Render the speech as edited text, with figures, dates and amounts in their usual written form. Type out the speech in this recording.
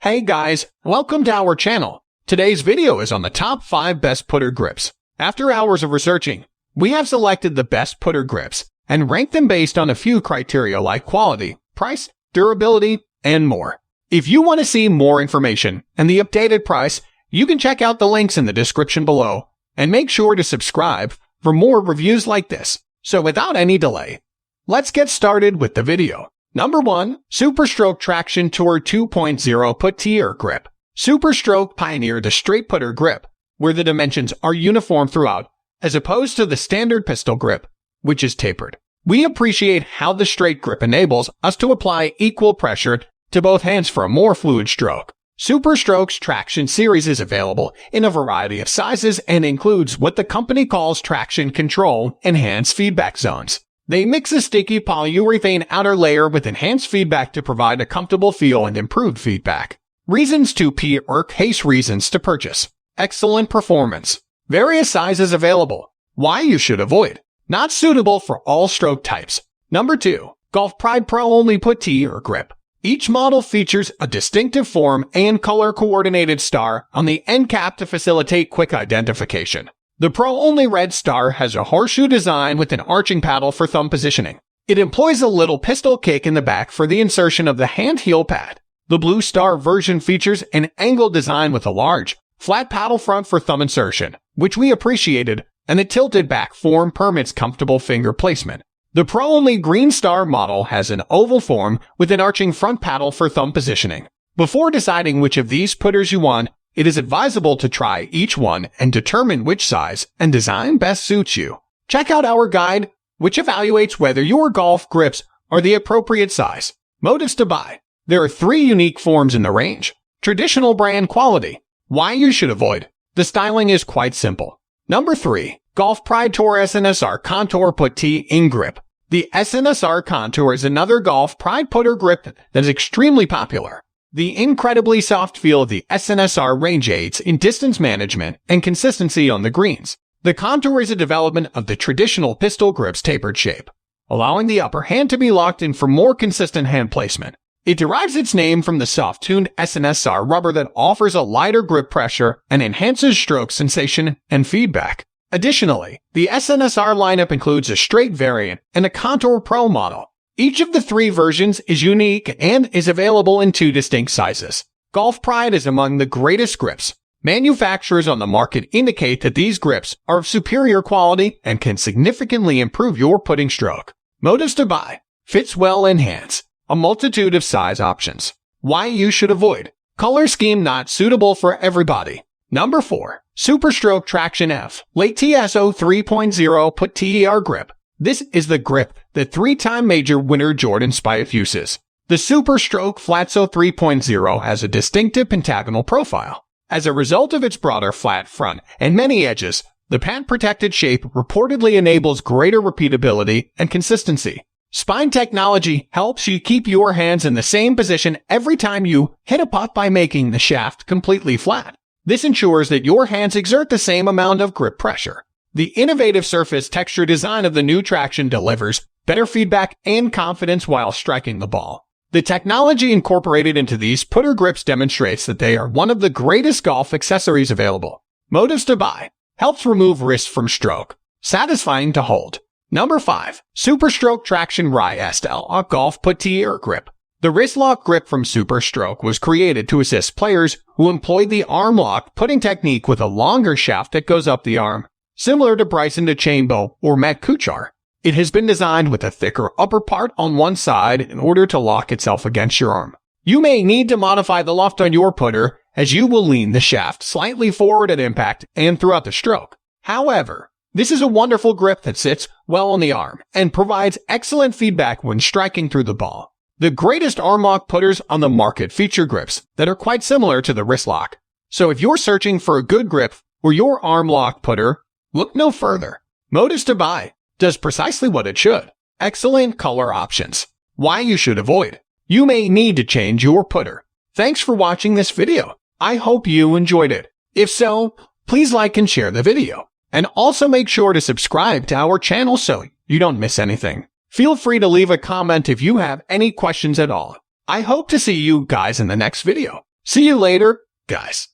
Hey guys, welcome to our channel. Today's video is on the top 5 best putter grips. After hours of researching, we have selected the best putter grips and ranked them based on a few criteria like quality, price, durability, and more. If you want to see more information and the updated price, you can check out the links in the description below and make sure to subscribe for more reviews like this. So without any delay, let's get started with the video. Number 1. SuperStroke Traxion Tour 2.0 Putter Grip. SuperStroke pioneered the straight putter grip, where the dimensions are uniform throughout, as opposed to the standard pistol grip, which is tapered. We appreciate how the straight grip enables us to apply equal pressure to both hands for a more fluid stroke. SuperStroke's Traxion series is available in a variety of sizes and includes what the company calls Traxion Control enhanced feedback zones. They mix a sticky polyurethane outer layer with enhanced feedback to provide a comfortable feel and improved feedback. Reasons to P or case reasons to purchase. Excellent performance. Various sizes available. Why you should avoid. Not suitable for all stroke types. Number 2. Golf Pride Pro Only Putter Grip. Each model features a distinctive form and color-coordinated star on the end cap to facilitate quick identification. The Pro-Only Red Star has a horseshoe design with an arching paddle for thumb positioning. It employs a little pistol kick in the back for the insertion of the hand heel pad. The Blue Star version features an angled design with a large, flat paddle front for thumb insertion, which we appreciated, and the tilted back form permits comfortable finger placement. The Pro-Only Green Star model has an oval form with an arching front paddle for thumb positioning. Before deciding which of these putters you want, it is advisable to try each one and determine which size and design best suits you. Check out our guide, which evaluates whether your golf grips are the appropriate size. Motives to buy. There are 3 unique forms in the range. Traditional brand quality. Why you should avoid. The styling is quite simple. Number 3. Golf Pride Tour SNSR Contour Putter Grip. The SNSR Contour is another Golf Pride putter grip that is extremely popular. The incredibly soft feel of the SNSR range aids in distance management and consistency on the greens. The Contour is a development of the traditional pistol grip's tapered shape, allowing the upper hand to be locked in for more consistent hand placement. It derives its name from the soft-tuned SNSR rubber that offers a lighter grip pressure and enhances stroke sensation and feedback. Additionally, the SNSR lineup includes a straight variant and a Contour Pro model. Each of the 3 versions is unique and is available in 2 distinct sizes. Golf Pride is among the greatest grips. Manufacturers on the market indicate that these grips are of superior quality and can significantly improve your putting stroke. Motives to buy. Fits well in hands. A multitude of size options. Why you should avoid. Color scheme not suitable for everybody. Number 4. SuperStroke Traxion FLATSO 3.0 Putter Grip. This is the grip that 3-time major winner Jordan Spieth uses. The SuperStroke FLATSO 3.0 has a distinctive pentagonal profile. As a result of its broader flat front and many edges, the pad-protected shape reportedly enables greater repeatability and consistency. Spine technology helps you keep your hands in the same position every time you hit a putt by making the shaft completely flat. This ensures that your hands exert the same amount of grip pressure. The innovative surface texture design of the new Traxion delivers better feedback and confidence while striking the ball. The technology incorporated into these putter grips demonstrates that they are one of the greatest golf accessories available. Motives to buy. Helps remove wrist from stroke. Satisfying to hold. Number 5. SuperStroke Traxion WRISTLOCK Golf Putter Grip. The WRISTLOCK grip from SuperStroke was created to assist players who employ the arm lock putting technique with a longer shaft that goes up the arm. Similar to Bryson DeChambeau or Matt Kuchar, it has been designed with a thicker upper part on one side in order to lock itself against your arm. You may need to modify the loft on your putter as you will lean the shaft slightly forward at impact and throughout the stroke. However, this is a wonderful grip that sits well on the arm and provides excellent feedback when striking through the ball. The greatest arm lock putters on the market feature grips that are quite similar to the WRISTLOCK. So if you're searching for a good grip for your arm lock putter, look no further. Motives to buy. Does precisely what it should. Excellent color options. Why you should avoid. You may need to change your putter. Thanks for watching this video. I hope you enjoyed it. If so, please like and share the video. And also make sure to subscribe to our channel so you don't miss anything. Feel free to leave a comment if you have any questions at all. I hope to see you guys in the next video. See you later, guys.